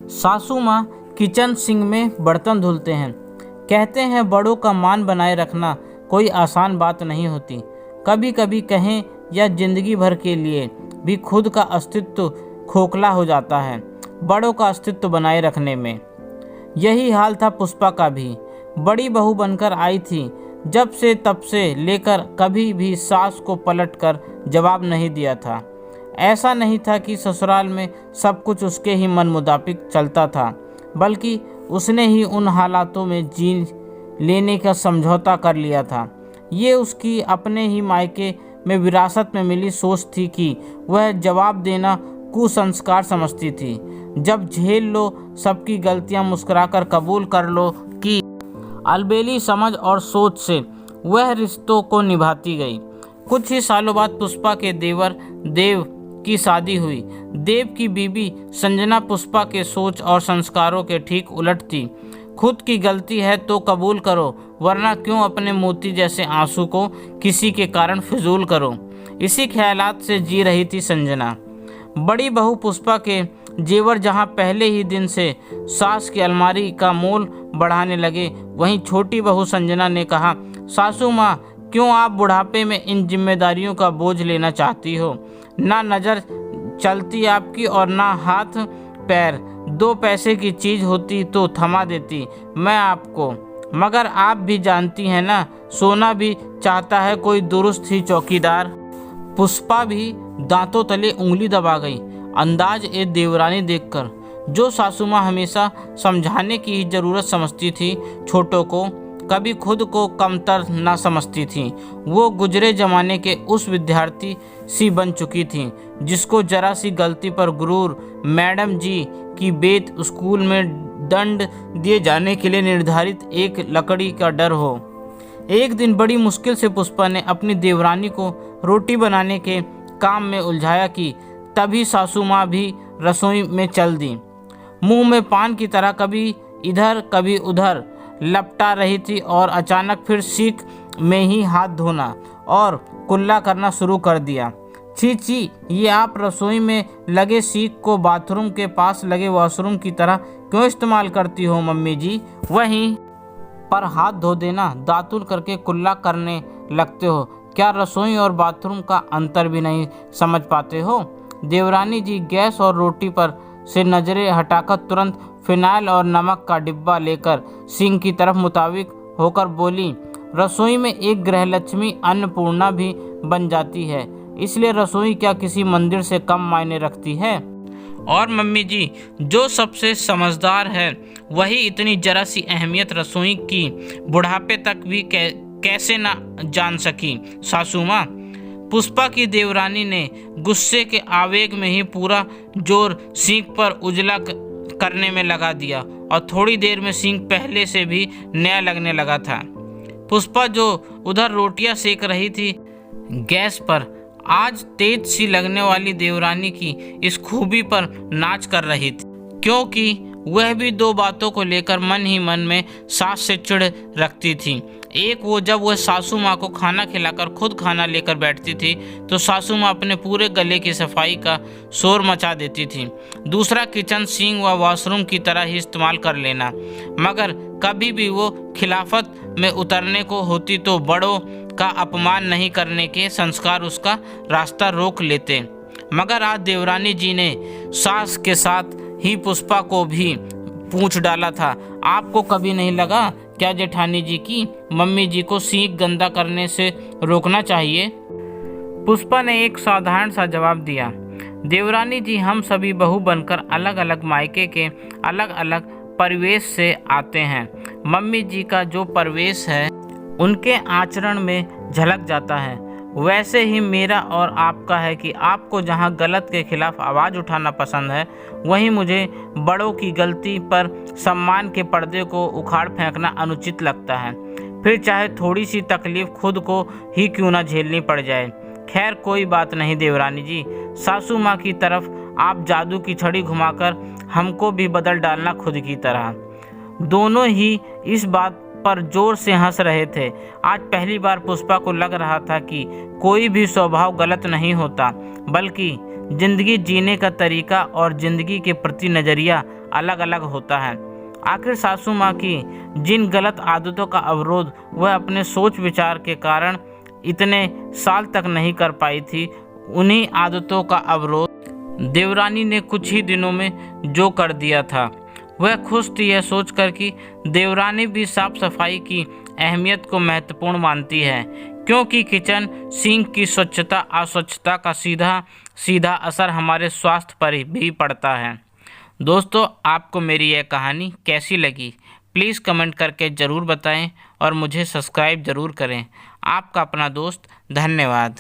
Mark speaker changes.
Speaker 1: सासू माँ kitchen sink में बर्तन धुलते हैं। कहते हैं बड़ों का मान बनाए रखना कोई आसान बात नहीं होती। कभी कभी कहें या जिंदगी भर के लिए भी खुद का अस्तित्व खोखला हो जाता है बड़ों का अस्तित्व बनाए रखने में। यही हाल था पुष्पा का भी। बड़ी बहू बनकर आई थी जब से तब से लेकर कभी भी सास को पलटकर जवाब नहीं दिया था। ऐसा नहीं था कि ससुराल में सब कुछ उसके ही मन मुताबिक चलता था, बल्कि उसने ही उन हालातों में जी लेने का समझौता कर लिया था। ये उसकी अपने ही मायके में विरासत में मिली सोच थी कि वह जवाब देना कुसंस्कार समझती थी। जब झेल लो सबकी गलतियां मुस्कुराकर कबूल कर लो कि अलबेली समझ और सोच से वह रिश्तों को निभाती गई। कुछ ही सालों बाद पुष्पा के देवर देव की शादी हुई। देव की बीबी संजना पुष्पा के सोच और संस्कारों के ठीक उलट थी। खुद की गलती है तो कबूल करो, वरना क्यों अपने मोती जैसे आंसू को किसी के कारण फिजूल करो। इसी ख्यालात से जी रही थी संजना। बड़ी बहू पुष्पा के जेवर जहां पहले ही दिन से सास की अलमारी का मोल बढ़ाने लगे, वहीं छोटी बहू संजना ने कहा, सासू माँ क्यों आप बुढ़ापे में इन जिम्मेदारियों का बोझ लेना चाहती हो। ना नज़र चलती आपकी और ना हाथ पैर। 2 पैसे की चीज़ होती तो थमा देती मैं आपको, मगर आप भी जानती हैं ना, सोना भी चाहता है कोई दुरुस्त ही चौकीदार। पुष्पा भी दांतों तले उंगली दबा गई, अंदाज ए देवरानी देखकर, जो सासू माँ हमेशा समझाने की ही ज़रूरत समझती थी छोटों को, कभी खुद को कमतर ना समझती थी। वो गुजरे ज़माने के उस विद्यार्थी सी बन चुकी थी जिसको जरा सी गलती पर गुरूर मैडम जी की बेत स्कूल में दंड दिए जाने के लिए निर्धारित एक लकड़ी का डर हो। एक दिन बड़ी मुश्किल से पुष्पा ने अपनी देवरानी को रोटी बनाने के काम में उलझाया कि तभी सासू माँ भी रसोई में चल दी। मुंह में पान की तरह कभी इधर कभी उधर लपटा रही थी और अचानक फिर सीख में ही हाथ धोना और कुल्ला करना शुरू कर दिया। छी छी, ये आप रसोई में लगे सीख को बाथरूम के पास लगे वॉशरूम की तरह क्यों इस्तेमाल करती हो मम्मी जी। वहीं पर हाथ धो देना दातुल करके कुल्ला करने लगते हो। क्या रसोई और बाथरूम का अंतर भी नहीं समझ पाते हो। देवरानी जी गैस और रोटी पर से नज़रें हटाकर तुरंत फिनाइल और नमक का डिब्बा लेकर सिंक की तरफ मुताबिक होकर बोली, रसोई में एक गृहलक्ष्मी अन्नपूर्णा भी बन जाती है, इसलिए रसोई क्या किसी मंदिर से कम मायने रखती है। और मम्मी जी, जो सबसे समझदार है वही इतनी जरा सी अहमियत रसोई की बुढ़ापे तक भी कैसे ना जान सकी सासू माँ। पुष्पा की देवरानी ने गुस्से के आवेग में ही पूरा जोर सींक पर उजला करने में लगा दिया और थोड़ी देर में सींक पहले से भी नया लगने लगा था। पुष्पा जो उधर रोटियां सेक रही थी गैस पर, आज तेज सी लगने वाली देवरानी की इस खूबी पर नाच कर रही थी, क्योंकि वह भी 2 बातों को लेकर मन ही मन में सास से चिढ़ रखती थी। एक वो जब वह सासू माँ को खाना खिलाकर खुद खाना लेकर बैठती थी तो सासू माँ अपने पूरे गले की सफाई का शोर मचा देती थी। दूसरा किचन सिंक व वॉशरूम की तरह ही इस्तेमाल कर लेना, मगर कभी भी वो खिलाफत में उतरने को होती तो बड़ों का अपमान नहीं करने के संस्कार उसका रास्ता रोक लेते। मगर आज देवरानी जी ने सास के साथ ही पुष्पा को भी पूछ डाला था। आपको कभी नहीं लगा क्या जेठानी जी की मम्मी जी को सींक गंदा करने से रोकना चाहिए। पुष्पा ने एक साधारण सा जवाब दिया, देवरानी जी हम सभी बहू बनकर अलग अलग मायके के अलग अलग परिवेश से आते हैं। मम्मी जी का जो परिवेश है उनके आचरण में झलक जाता है, वैसे ही मेरा और आपका है कि आपको जहां गलत के खिलाफ आवाज़ उठाना पसंद है, वहीं मुझे बड़ों की गलती पर सम्मान के पर्दे को उखाड़ फेंकना अनुचित लगता है, फिर चाहे थोड़ी सी तकलीफ खुद को ही क्यों ना झेलनी पड़ जाए। खैर कोई बात नहीं देवरानी जी, सासू माँ की तरफ आप जादू की छड़ी घुमाकर हमको भी बदल डालना खुद की तरह। दोनों ही इस बात पर जोर से हंस रहे थे। आज पहली बार पुष्पा को लग रहा था कि कोई भी स्वभाव गलत नहीं होता, बल्कि जिंदगी जीने का तरीका और जिंदगी के प्रति नज़रिया अलग अलग होता है। आखिर सासू माँ की जिन गलत आदतों का अवरोध वह अपने सोच विचार के कारण इतने साल तक नहीं कर पाई थी, उन्हीं आदतों का अवरोध देवरानी ने कुछ ही दिनों में जो कर दिया था। वह खुश थी यह सोचकर कि देवरानी भी साफ सफाई की अहमियत को महत्वपूर्ण मानती है, क्योंकि किचन सिंक की स्वच्छता अस्वच्छता का सीधा सीधा असर हमारे स्वास्थ्य पर भी पड़ता है। दोस्तों, आपको मेरी यह कहानी कैसी लगी प्लीज़ कमेंट करके ज़रूर बताएं और मुझे सब्सक्राइब ज़रूर करें। आपका अपना दोस्त, धन्यवाद।